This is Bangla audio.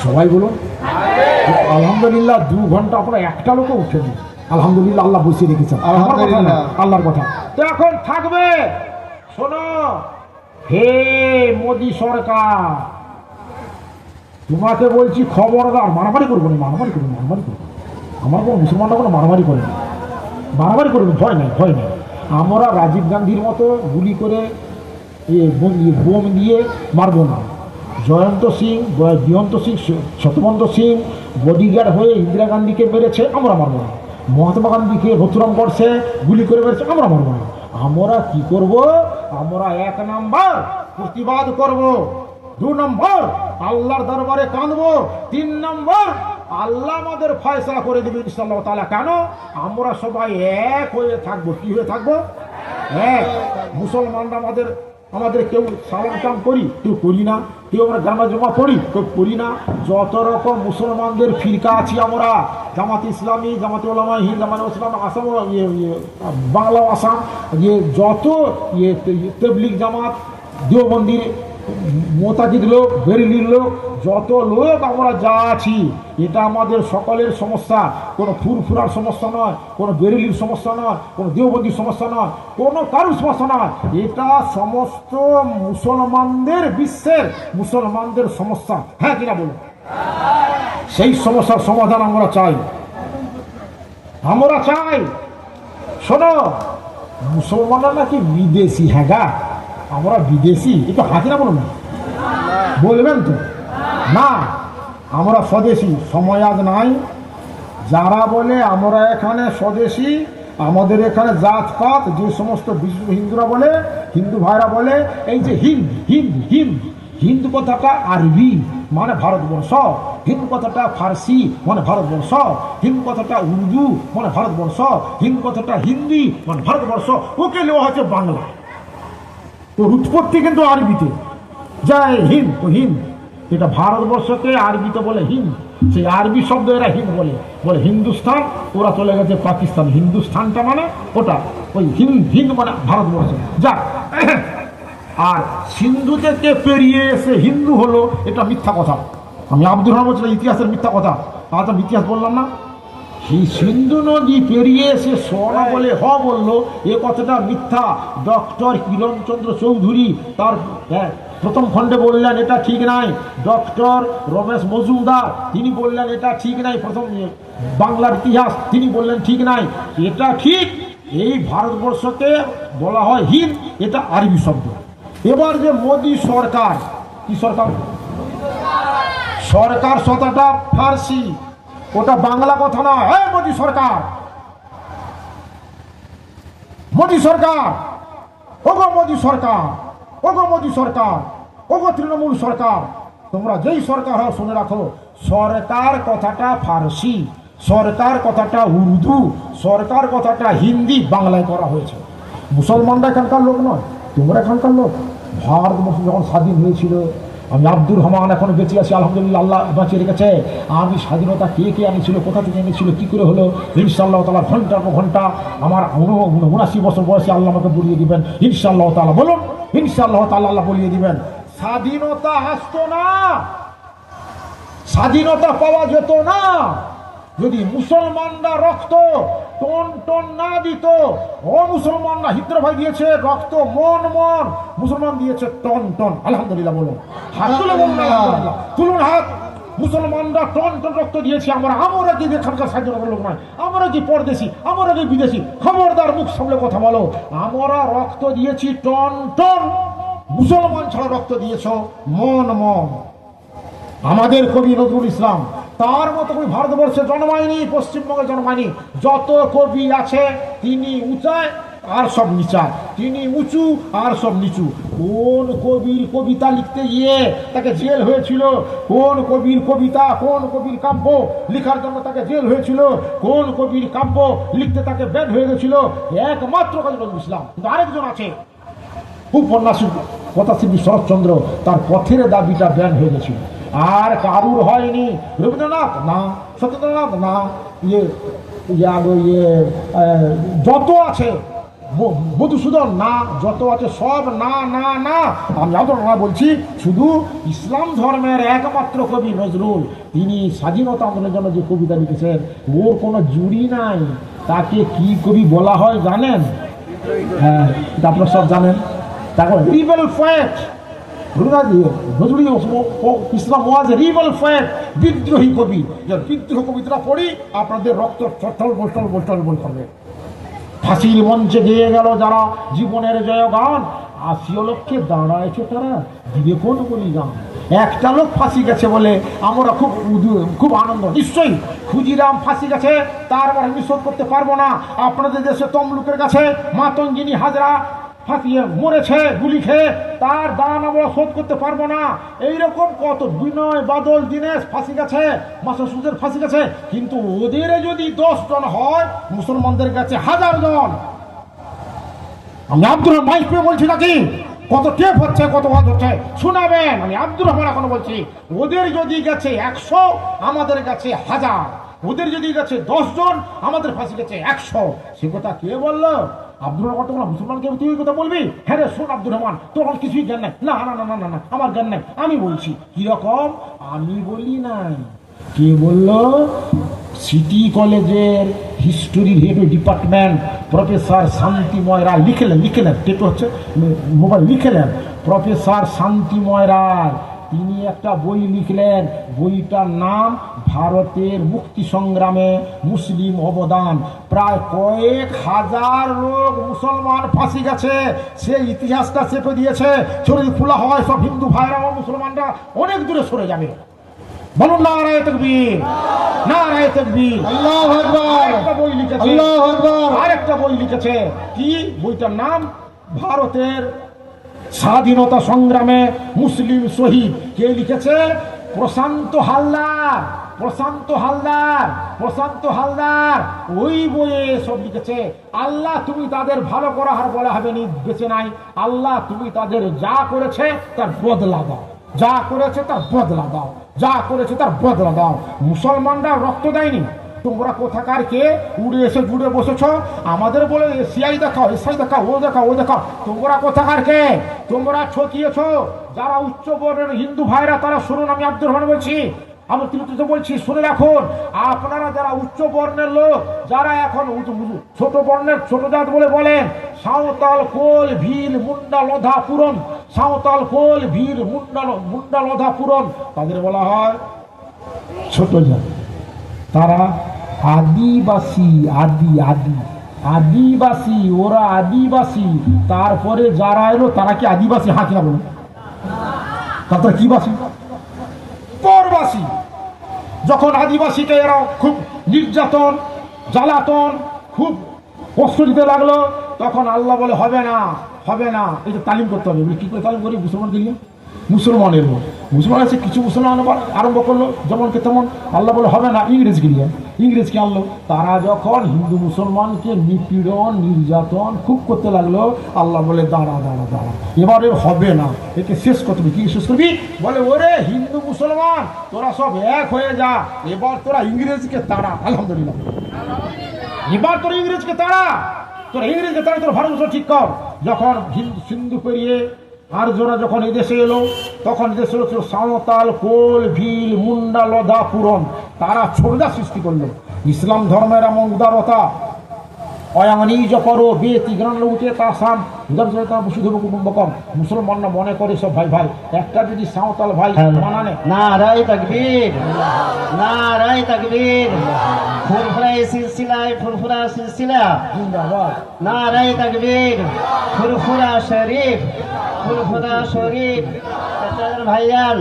সবাই বলুন আলহামদুলিল্লাহ। 2 ঘন্টা আপনার একটা লোকও উঠেনি, আলহামদুলিল্লাহ। আল্লাহ বসিয়ে রেখেছেন, আল্লাহর কথা। তো এখন থাকবে, শোনো হে মোদী সরকার, তোমাকে বলছি খবরদার, মারামারি করবো না, মারামারি করবো, মারামারি করবো। আমার কোনো মুসলমানরা কোনো মারামারি করে না, মারামারি করবে, ভয় নেই, ভয় নেই। আমরা রাজীব গান্ধীর মতো গুলি করে বোম দিয়ে মারবো না। জয়ন্ত সিং, বিয়ন্ত সিং, শতবন্ত সিং বডিগার্ড হয়ে ইন্দিরা গান্ধীকে মেরেছে, আমরা মারবো না। মহাত্মা গান্ধীকে রথুরাম করছে, গুলি করে মেরেছে, আমরা মারবো না। আমরা কি করব? আমরা 1 নাম্বার প্রতিবাদ করব, 2 নম্বর আল্লাহর দরবারে কাঁদবো, 3 নম্বর আল্লাহ আমাদের ফয়সালা করে দেবে ইনশাআল্লাহ তাআলা। কেন? আমরা সবাই এক হয়ে থাকবো। কি হয়ে থাকবো? এক। মুসলমানরা আমাদের কেউ সালাম কাম করি, কেউ করি না। কেউ আমরা জামা জমা পড়ি, কেউ করি না। যত রকম মুসলমানদের ফিরকা আছি আমরা, জামাত ইসলামী, জামাত উলামা হিন্দ, জামাত ইসলাম আসাম, বাংলা আসাম, যত তাবলীগ জামাত, দেওবন্দির মোতাকিদ লোক, বেরেলির লোক, যত লোক আমরা যা আছি, এটা আমাদের সকলের সমস্যা। কোনো ফুরফুরার সমস্যা নয়, কোনো বেরেলির সমস্যা নয়, কোনো দেওবন্দির সমস্যা নয়, কোনো কারুর সমস্যা নয়। এটা সমস্ত মুসলমানদের, বিশ্বের মুসলমানদের সমস্যা। হ্যাঁ কিনা বলুন? সেই সমস্যার সমাধান আমরা চাই, আমরা চাই। শোনো, মুসলমানরা নাকি বিদেশি। হ্যাঁ গা, আমরা বিদেশি, একটু হাতি না বলুন, বলবেন তো? না, আমরা স্বদেশি। সময় আজ নাই। যারা বলে আমরা এখানে স্বদেশি, আমাদের এখানে জাতপাত, যে সমস্ত বিশ্ব হিন্দুরা বলে, হিন্দু ভাইরা বলে, এই যে হিন্দ হিন্দ হিন্দ, হিন্দু কথাটা আরবি মানে ভারতবর্ষ, হিন্দু কথাটা ফার্সি মানে ভারতবর্ষ, হিন্দু কথাটা উর্দু মানে ভারতবর্ষ, হিন্দু কথাটা হিন্দি মানে ভারতবর্ষ। ওকে নেওয়া হচ্ছে বাংলা। ওর উৎপত্তি কিন্তু আরবিতে। জয় হিন্দ, তো হিন্দ, এটা ভারতবর্ষকে আরবিতে বলে হিন্দ। সেই আরবি শব্দ এরা হিন্দ বলে, বলে হিন্দুস্তান। ওরা চলে গেছে পাকিস্তান। হিন্দুস্তানটা মানে ওটা, ওই হিন্দ, হিন্দ মানে ভারতবর্ষ। যাক, আর সিন্ধু থেকে পেরিয়ে এসে হিন্দু হলো, এটা মিথ্যা কথা। আমি আব্দুর রহমান বলছিলাম ইতিহাসের মিথ্যা কথা, আজ আমি ইতিহাস বললাম না। সেই সিন্ধু নদী পেরিয়ে এসে সোনা বলে হ বললো, এ কথাটা মিথ্যা। ডক্টর কিরণচন্দ্র চৌধুরী তার প্রথম খণ্ডে বললেন এটা ঠিক নাই। ডক্টর রমেশ মজুমদার তিনি বললেন এটা ঠিক নাই। প্রথম বাংলার ইতিহাস তিনি বললেন ঠিক নাই। এটা ঠিক। এই ভারতবর্ষকে বলা হয় হিন্দ, এটা আরবি শব্দ। এবার যে মোদী সরকার, কি সরকার? সরকার কথাটা ফার্সি, ওটা বাংলা কথা না। হ্যাঁ, মোদী সরকার, মোদী সরকার, ওগো মোদী সরকার, ওগো মোদী সরকার, ওগো তৃণমূল সরকার, তোমরা যেই সরকার হও শুনে রাখো, সরকার কথাটা ফার্সি, সরকার কথাটা উর্দু, সরকার কথাটা হিন্দি, বাংলায় করা হয়েছে। মুসলমানরা এখানকার লোক নয়, তোমরা এখানকার লোক। ভারতবর্ষ যখন স্বাধীন হয়েছিল, আমি আব্দুর রহমান এখন বেঁচে আছি, আলহামদুলিল্লাহ, আল্লাহ বাঁচিয়ে রেখেছে। আমি স্বাধীনতা কে কে আনিছিল, কোথা থেকে এনেছিল, কী করে হলো, ইনশাআল্লাহ তাআলা ঘন্টার পর ঘন্টা আমার 79 বছর বয়সে আল্লাহ আমাকে বলিয়ে দিবেন ইনশাআল্লাহ তাআলা। বলুন ইনশাআল্লাহ তাআলা, আল্লাহ বলিয়ে দিবেন। স্বাধীনতা আসতো না, স্বাধীনতা পাওয়া যেত না যদি মুসলমানরা রক্ত টন টন না দিত। ও মুসলমানরা, হিদ্র ভাই দিয়েছে রক্ত মন মন, মুসলমান দিয়েছে টন টন। আলহামদুলিল্লাহ বলুন, হাত তুলে বলুন আলহামদুলিল্লাহ, তুলুন হাত। মুসলমানরা টন টন রক্ত দিয়েছে। আমরা কি এখানকার স্বাধীনতার লোক নয়, আমরা কি পরদেশি, আমরা কি বিদেশি? খবরদার, মুখ সামলে কথা বলো। আমরা রক্ত দিয়েছি টন টন, মুসলমান ছাড়া রক্ত দিয়েছ মন মন। আমাদের কবি নজরুল ইসলাম, তার মতো কবি ভারতবর্ষে জন্মায়নি, পশ্চিমবঙ্গে জন্মায়নি। যত কবি আছে তিনি উঁচায় আর সব নিচায়, তিনি উঁচু আর সব নিচু। কোন কবির কবিতা লিখতে গিয়ে তাকে জেল হয়েছিল, কোন কবির কবিতা, কোন কবির কাব্য লিখার জন্য তাকে জেল হয়েছিল, কোন কবির কাব্য লিখতে তাকে ব্যান হয়ে গেছিল, একমাত্র কবি নজরুল ইসলাম। কিন্তু আরেকজন আছে উপন্যাসিক কথাশিল্পী শরৎচন্দ্র, তার পথের দাবিটা ব্যান হয়ে গেছিল। আর কারুর হয়নি। রবীন্দ্রনাথ না, সত্যেন্দ্রনাথ না, যত আছে মধুসূদন না, যত আছে সব না না না। আমি আব্দুল বলছি, শুধু ইসলাম ধর্মের একমাত্র কবি নজরুল, তিনি স্বাধীনতা আন্দোলনের জন্য যে কবিতা লিখেছেন ওর কোনো জুড়ি নাই। তাকে কি কবি বলা হয় জানেন? হ্যাঁ, আপনারা সব জানেন। তারপর রিবেল পোয়েট নজরুল ইসলাম ওয়াজ রিবেল পোয়েট, বিদ্রোহী কবি। বিদ্রোহ কবিতা পড়ি আপনাদের রক্ত টলবল করবে। ফাঁসির মঞ্চে গেয়ে গেল যারা জীবনের জয়গান, ৮০ লক্ষে দাঁড়ায়ছে তারা, দিবে কোন বলিগান। একটা লোক ফাঁসি গেছে বলে আমরা খুব আনন্দ। নিশ্চয়ই ক্ষুদিরাম ফাঁসি গেছে, তারপর আমি শোধ করতে পারবো না। আপনাদের দেশে তমলুকের কাছে মাতঙ্গিনী হাজরা ফাঁসিয়ে মরেছে গুলি খেয়ে, তার দান আমরা শোধ করতে পারবো না। এইরকম কত বিনয় বাদল দীনেশ ফাঁসি গেছে, মাসুদের ফাঁসি গেছে, কিন্তু ওদের যদি ১০ জন হয়, মুসলমানদের কাছে ১০০০ জন। আমি আব্দুর রহমান মাইক পেয়ে বলছি নাকি, কত টেপ হচ্ছে, কত ওয়াজ হচ্ছে শোনাবেন। আমি আব্দুর রহমান এখন বলছি, ওদের যদি গেছে ১০০, আমাদের কাছে ১০০০। ওদের যদি গেছে ১০ জন, আমাদের ফাঁসি গেছে ১০০। সে কথা কে বললো? আব্দুর রহমান। তোমরা মুসলমানকে তুই কথা বলবি? হ্যাঁ রে, শোন আব্দুর রহমান, তোর কিছুই জ্ঞান নাই। না না না না না, আমার জ্ঞান নাই। আমি বলছি কিরকম, আমি বলি নাই। কে বললো? সিটি কলেজের হিস্টোরি হেড ডিপার্টমেন্ট প্রফেসর শান্তিময় রায় লিখলেন, টেপ হচ্ছে মোবাইল, লিখলেন প্রফেসর শান্তিময় রায়। তিনি একটা বই লিখলেন, বইটার নাম ভারতের মুক্তি সংগ্রামে মুসলিম অবদান। প্রায় কয়েক হাজার লোক মুসলমান ফাঁসি গেছে, সেই ইতিহাসটা চেপে দিয়েছে। শরীর খোলা হয়, সব হিন্দু ভাইরা মুসলমানরা অনেক দূরে সরে যাবে। বলুন নারায়ে তাকবীর, নারায়ে তাকবীর, আল্লাহু আকবার। আরেকটা বই লিখেছে, আল্লাহু আকবার, আরেকটা বই লিখেছে। কি বইটার নাম? ভারতের স্বাধীনতা সংগ্রামে মুসলিম শহীদ। কে লিখেছে? প্রশান্ত হালদার। ওই বইয়ে সব লিখেছে। আল্লাহ তুমি তাদের ভালো করা আর বলা হবে নি, বেঁচে নাই। আল্লাহ তুমি তাদের যা করেছে তার বদলা দাও, যা করেছে তার বদলা দাও, যা করেছে তার বদলা দাও। মুসলমানরা রক্ত দেয়নি। তোমরা কোথাকার কে উড়ে এসে জুড়ে বসেছ, আমাদের বলে এসিআই দেখাও, এসআই দেখাও, ও দেখাও, ও দেখাও। তোমরা কোথাকার কে? তোমরা ঠকিয়েছ। যারা উচ্চ বর্ণের হিন্দু ভাইরা তারা শুনুন, আমি আব্দুর রহমান বলছি, আমি তিরুতিতে বলছি, শুনে রাখুন। আপনারা যারা উচ্চ বর্ণের লোক, যারা এখন ছোট বর্ণের ছোট জাত বলে বলেন, সাঁওতাল, কোল, ভিল, মুন্ডা, লোধা, পুরন, সাঁওতাল, কোল, ভিল, মুন্ডা, লোধা, পুরন, তাদের বলা হয় ছোট জাত। তারা আদিবাসী, আদিবাসী, ওরা আদিবাসী। তারপরে যারা এলো তারা কি আদিবাসী? হ্যাঁ কিনা বলুন? তারপরে কি বাসী? পরবাসী। যখন আদিবাসীকে এরা খুব নির্যাতন, জ্বালাতন, খুব কষ্ট দিতে লাগলো, তখন আল্লাহ বলে হবে না, হবে না, এই যে তালিম করতে হবে। কি করে তালিম করি? মুসলমানকে নিয়ে। মুসলমান আছে, কিছু মুসলমান আরম্ভ করলো যেমনকে তেমন। আল্লাহ বলে হবে না, ইংরেজকে নিয়ে। ইংরেজকে আনলো। তারা যখন হিন্দু মুসলমানকে নিপীড়ন, নির্যাতন খুব করতে লাগলো, আল্লাহ বলে দাঁড়া, এবারে হবে না, একে শেষ করতে হবে। কি শেষ করবি? বলে ওরে হিন্দু মুসলমান তোরা সব এক হয়ে যা, এবার তোরা ইংরেজকে তাড়া। আলহামদুলিল্লাহ, এবার তোরা ইংরেজকে তাড়া, তোর ভারতবর্ষ ঠিক কর। যখন সিন্ধু পেরিয়ে আর্যরা যখন এই দেশে এলো, তখন দেশে ছিল সাঁওতাল, কোল, ভিল, মুন্ডা, লোধা, পুরন। তারা ছোটদা সৃষ্টি করলো। ইসলাম ধর্মের এমন উদারতা, অয়ানিজ করো বেতি গ্রান উঠে তা সাম কুটুম্বকম। মুসলমানরা মনে করে সব ভাই ভাই। একটা যদি সাঁওতাল ভাই মানানে, নারায়ে তাকবীর, নারায়ে তাকবীর, ফুরফুরায়ে সিলসিলায় ফুরফুরা সিলসিলা জিন্দাবাদ, নারায়ে তাকবীর, ফুরফুরা শরীফ, ফুরফুরা শরীফ। ভাইয়ান